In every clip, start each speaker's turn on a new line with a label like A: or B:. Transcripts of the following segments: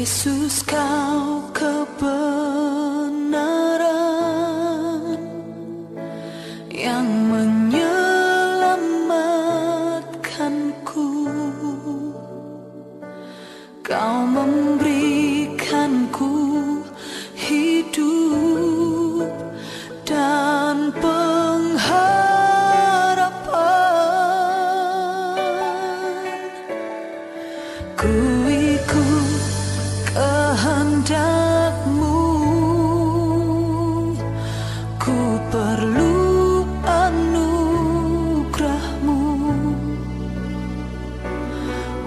A: Yesus, kau kebenaran yang menyelamatkanku. Kau memberikanku hidup dan pengharapan. Ku ikut kehendak-Mu, ku perlu anugerah-Mu.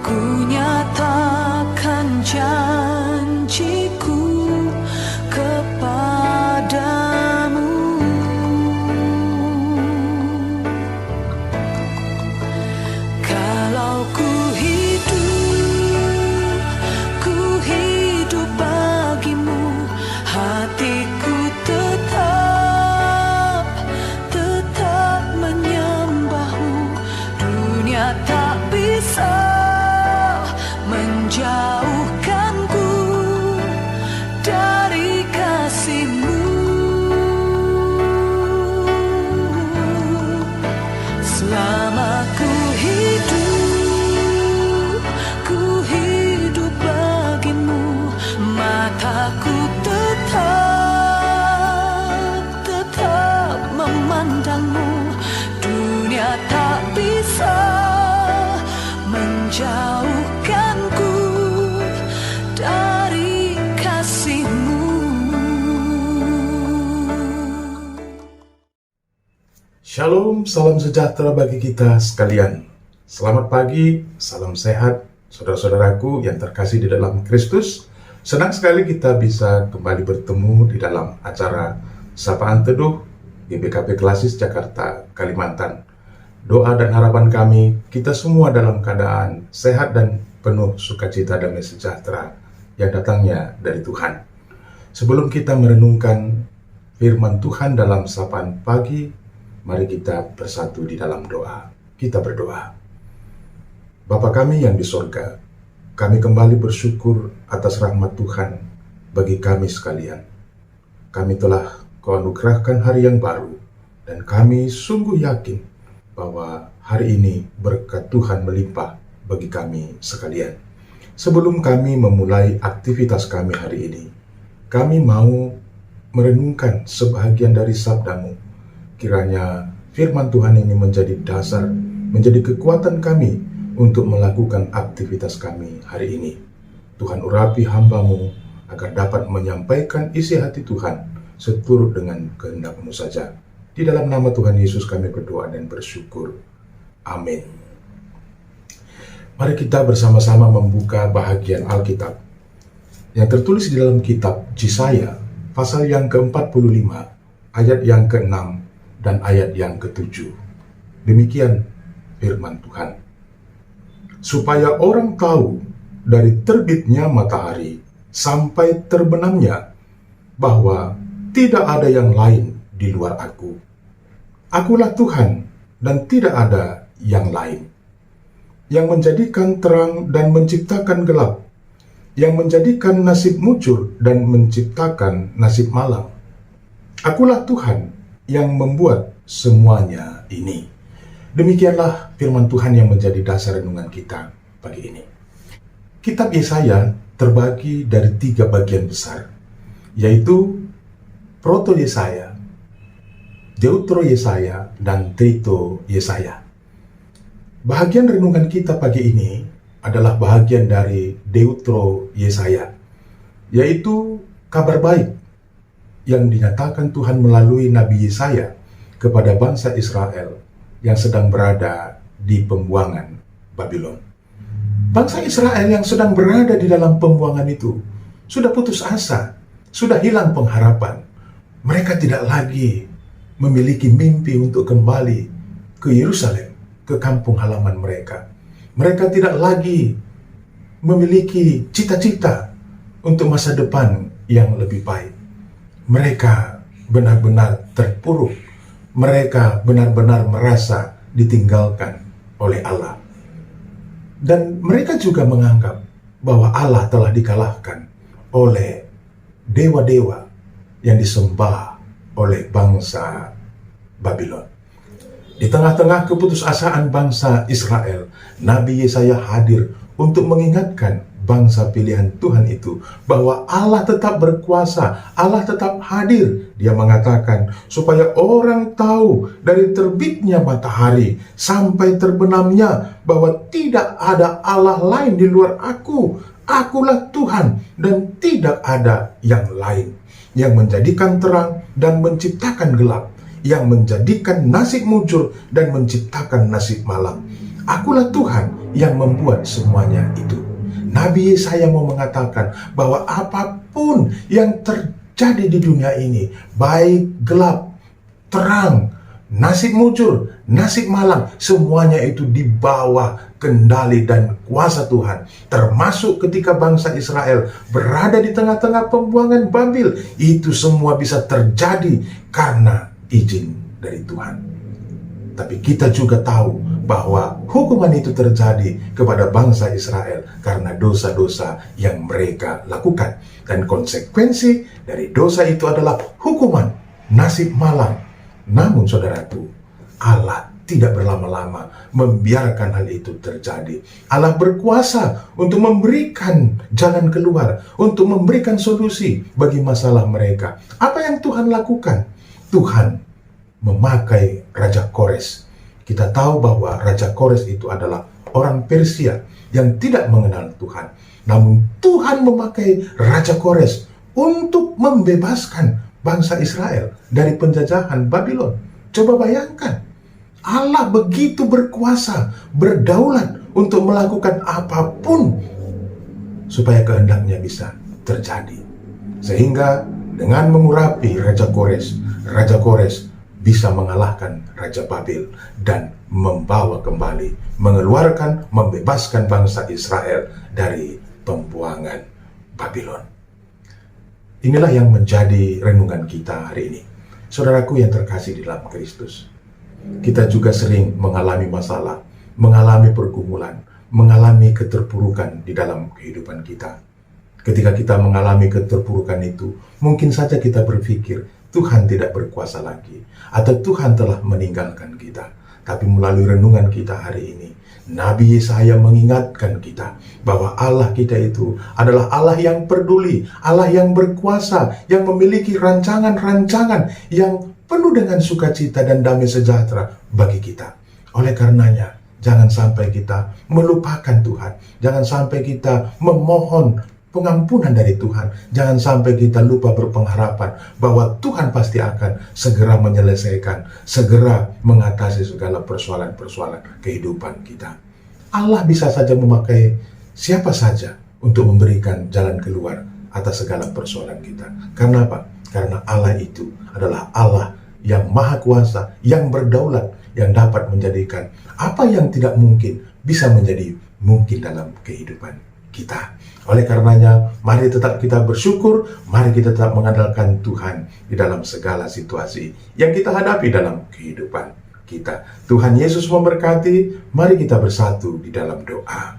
A: Ku nyatakan janjiku kepadamu. Kalau ku hidup bagimu, hatiku tetap menyembah-Mu. Dunia tak bisa menjauhkanku dari kasih-Mu. Selama ku hidup bagimu, mataku tetap memandang-Mu. Dunia tak bisa menjauhkanku dari kasih-Mu.
B: Shalom, salam sejahtera bagi kita sekalian. Selamat pagi, salam sehat, saudara-saudaraku yang terkasih di dalam Kristus. Senang sekali kita bisa kembali bertemu di dalam acara Sapaan Teduh GBKP Klasis Jakarta, Kalimantan. Doa dan harapan kami, kita semua dalam keadaan sehat dan penuh sukacita dan sejahtera yang datangnya dari Tuhan. Sebelum kita merenungkan firman Tuhan dalam sapaan pagi, mari kita bersatu di dalam doa. Kita berdoa. Bapa kami yang di sorga, kami kembali bersyukur atas rahmat Tuhan bagi kami sekalian. Kami telah Kau anugerahkan hari yang baru, dan kami sungguh yakin bahwa hari ini berkat Tuhan melimpah bagi kami sekalian. Sebelum kami memulai aktivitas kami hari ini, kami mau merenungkan sebahagian dari sabda-Mu. Kiranya firman Tuhan ini menjadi dasar, menjadi kekuatan kami untuk melakukan aktivitas kami hari ini. Tuhan urapi hamba-Mu agar dapat menyampaikan isi hati Tuhan seturut dengan kehendak-Mu saja. Di dalam nama Tuhan Yesus kami berdoa dan bersyukur. Amin. Mari kita bersama-sama membuka bahagian Alkitab yang tertulis di dalam kitab Yesaya, pasal yang ke-45, ayat yang ke-6 dan ayat yang ke-7. Demikian firman Tuhan. Supaya orang tahu dari terbitnya matahari sampai terbenamnya bahwa tidak ada yang lain di luar Aku. Akulah Tuhan dan tidak ada yang lain. Yang menjadikan terang dan menciptakan gelap. Yang menjadikan nasib mujur dan menciptakan nasib malam. Akulah Tuhan yang membuat semuanya ini. Demikianlah firman Tuhan yang menjadi dasar renungan kita pagi ini. Kitab Yesaya terbagi dari 3 bagian besar, yaitu Proto Yesaya, Deutero Yesaya, dan Trito Yesaya. Bahagian renungan kita pagi ini adalah bahagian dari Deutero Yesaya, yaitu kabar baik yang dinyatakan Tuhan melalui Nabi Yesaya kepada bangsa Israel yang sedang berada di pembuangan Babylon. Bangsa Israel yang sedang berada di dalam pembuangan itu sudah putus asa, sudah hilang pengharapan. Mereka tidak lagi memiliki mimpi untuk kembali ke Yerusalem, ke kampung halaman mereka. Mereka tidak lagi memiliki cita-cita untuk masa depan yang lebih baik. Mereka benar-benar terpuruk. Mereka benar-benar merasa ditinggalkan oleh Allah. Dan mereka juga menganggap bahwa Allah telah dikalahkan. oleh dewa-dewa yang disembah oleh bangsa Babylon. Di tengah-tengah keputusasaan bangsa Israel, Nabi Yesaya hadir untuk mengingatkan bangsa pilihan Tuhan itu bahwa Allah tetap berkuasa, Allah tetap hadir. Dia mengatakan supaya orang tahu dari terbitnya matahari sampai terbenamnya bahwa tidak ada Allah lain di luar aku. Akulah Tuhan dan tidak ada yang lain, yang menjadikan terang dan menciptakan gelap, yang menjadikan nasib mujur dan menciptakan nasib malam. Akulah Tuhan yang membuat semuanya itu. Nabi Yesaya mau mengatakan bahwa apapun yang terjadi di dunia ini, baik gelap, terang, nasib mujur, nasib malam, semuanya itu di bawah kendali dan kuasa Tuhan. Termasuk ketika bangsa Israel berada di tengah-tengah pembuangan Babil, itu semua bisa terjadi karena izin dari Tuhan. Tapi kita juga tahu bahwa hukuman itu terjadi kepada bangsa Israel karena dosa-dosa yang mereka lakukan. Dan konsekuensi dari dosa itu adalah hukuman, nasib malam. Namun saudaraku, Allah tidak berlama-lama membiarkan hal itu terjadi. Allah berkuasa untuk memberikan jalan keluar, untuk memberikan solusi bagi masalah mereka. Apa yang Tuhan lakukan? Tuhan memakai Raja Kores. Kita tahu bahwa Raja Kores itu adalah orang Persia yang tidak mengenal Tuhan. Namun Tuhan memakai Raja Kores untuk membebaskan bangsa Israel dari penjajahan Babylon. Coba bayangkan, Allah begitu berkuasa, berdaulat untuk melakukan apapun supaya kehendaknya bisa terjadi. Sehingga dengan mengurapi Raja Kores bisa mengalahkan Raja Babel dan membawa kembali, mengeluarkan, membebaskan bangsa Israel dari pembuangan Babylon. Inilah yang menjadi renungan kita hari ini. Saudaraku yang terkasih di dalam Kristus, kita juga sering mengalami masalah, mengalami pergumulan, mengalami keterpurukan di dalam kehidupan kita. Ketika kita mengalami keterpurukan itu, mungkin saja kita berpikir Tuhan tidak berkuasa lagi, atau Tuhan telah meninggalkan kita. Tapi melalui renungan kita hari ini, Nabi Yesaya mengingatkan kita bahwa Allah kita itu adalah Allah yang peduli, Allah yang berkuasa, yang memiliki rancangan-rancangan yang penuh dengan sukacita dan damai sejahtera bagi kita. Oleh karenanya, jangan sampai kita melupakan Tuhan, jangan sampai kita memohon pengampunan dari Tuhan. Jangan sampai kita lupa berpengharapan bahwa Tuhan pasti akan segera menyelesaikan, segera mengatasi segala persoalan-persoalan kehidupan kita. Allah bisa saja memakai siapa saja untuk memberikan jalan keluar atas segala persoalan kita. Karena apa? Karena Allah itu adalah Allah yang maha kuasa, yang berdaulat, yang dapat menjadikan apa yang tidak mungkin bisa menjadi mungkin dalam kehidupan kita. Oleh karenanya, mari tetap kita bersyukur, mari kita tetap mengandalkan Tuhan di dalam segala situasi yang kita hadapi dalam kehidupan kita. Tuhan Yesus memberkati, mari kita bersatu di dalam doa.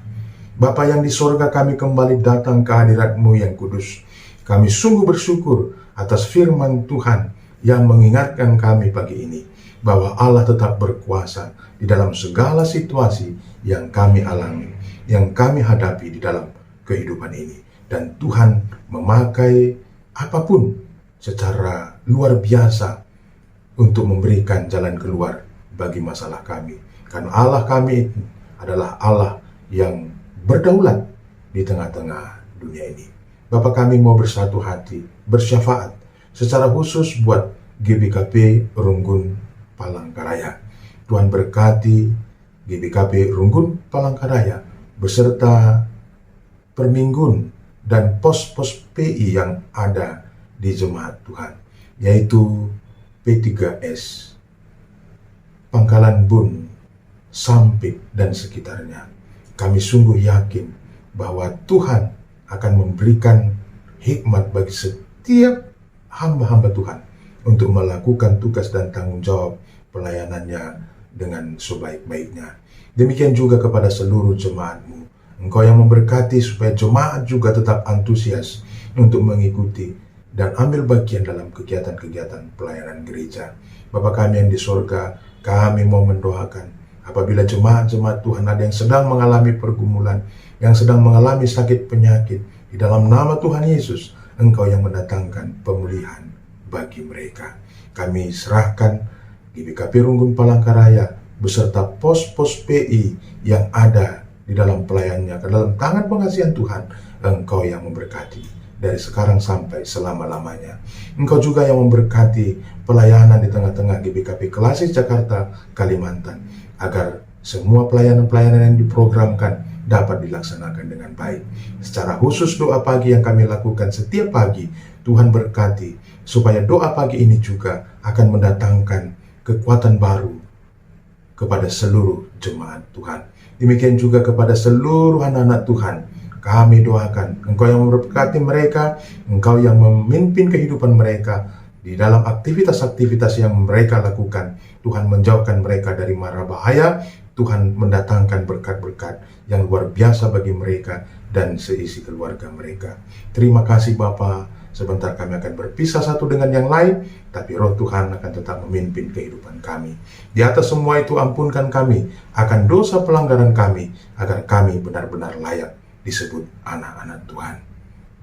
B: Bapa yang di sorga, kami kembali datang ke hadirat-Mu yang kudus. Kami sungguh bersyukur atas firman Tuhan yang mengingatkan kami pagi ini bahwa Allah tetap berkuasa di dalam segala situasi yang kami alami, yang kami hadapi di dalam kehidupan ini. Dan Tuhan memakai apapun secara luar biasa untuk memberikan jalan keluar bagi masalah kami. Karena Allah kami adalah Allah yang berdaulat di tengah-tengah dunia ini. Bapa, kami mau bersatu hati, bersyafaat secara khusus buat GBKP Runggun Palangkaraya. Tuhan berkati GBKP Runggun Palangkaraya beserta perminggun dan pos-pos PI yang ada di jemaat Tuhan, yaitu P3S, Pangkalan Bun, Sampit, dan sekitarnya. Kami sungguh yakin bahwa Tuhan akan memberikan hikmat bagi setiap hamba-hamba Tuhan untuk melakukan tugas dan tanggung jawab pelayanannya dengan sebaik-baiknya. Demikian juga kepada seluruh jemaat-Mu. Engkau yang memberkati supaya jemaat juga tetap antusias untuk mengikuti dan ambil bagian dalam kegiatan-kegiatan pelayanan gereja. Bapa kami yang di sorga, kami mau mendoakan apabila jemaat-jemaat Tuhan ada yang sedang mengalami pergumulan, yang sedang mengalami sakit penyakit, di dalam nama Tuhan Yesus, Engkau yang mendatangkan pemulihan bagi mereka. Kami serahkan GBKP Runggun Palangkaraya beserta pos-pos PI yang ada di dalam pelayanannya ke dalam tangan pengasihan Tuhan. Engkau yang memberkati dari sekarang sampai selama-lamanya. Engkau juga yang memberkati pelayanan di tengah-tengah GBKP Klasis Jakarta, Kalimantan, agar semua pelayanan-pelayanan yang diprogramkan dapat dilaksanakan dengan baik. Secara khusus doa pagi yang kami lakukan setiap pagi, Tuhan berkati supaya doa pagi ini juga akan mendatangkan kekuatan baru kepada seluruh jemaat Tuhan. Demikian juga kepada seluruh anak-anak Tuhan. Kami doakan Engkau yang memberkati mereka, Engkau yang memimpin kehidupan mereka di dalam aktivitas-aktivitas yang mereka lakukan. Tuhan menjauhkan mereka dari mara bahaya, Tuhan mendatangkan berkat-berkat yang luar biasa bagi mereka dan seisi keluarga mereka. Terima kasih Bapa. Sebentar kami akan berpisah satu dengan yang lain, tapi Roh Tuhan akan tetap memimpin kehidupan kami. Di atas semua itu ampunkan kami akan dosa pelanggaran kami, agar kami benar-benar layak disebut anak-anak Tuhan.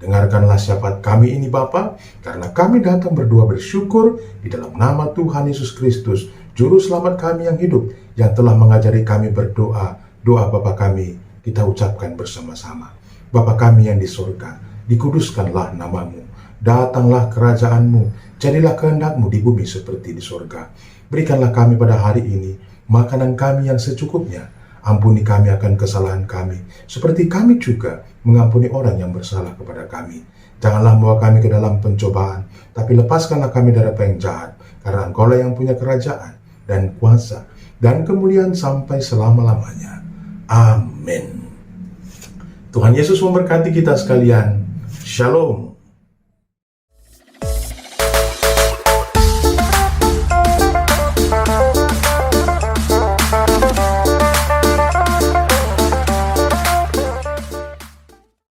B: Dengarkanlah syafaat kami ini Bapa, karena kami datang berdoa bersyukur di dalam nama Tuhan Yesus Kristus, Juru Selamat kami yang hidup, yang telah mengajari kami berdoa. Doa Bapa kami kita ucapkan bersama-sama. Bapa kami yang di surga, dikuduskanlah namamu, datanglah kerajaanmu, jadilah kehendak-Mu di bumi seperti di surga. Berikanlah kami pada hari ini makanan kami yang secukupnya. Ampuni kami akan kesalahan kami, seperti kami juga mengampuni orang yang bersalah kepada kami. Janganlah membawa kami ke dalam pencobaan, tapi lepaskanlah kami dari apa yang jahat, karena Engkaulah yang punya kerajaan dan kuasa dan kemuliaan sampai selama-lamanya. Amin. Tuhan Yesus memberkati kita sekalian. Shalom.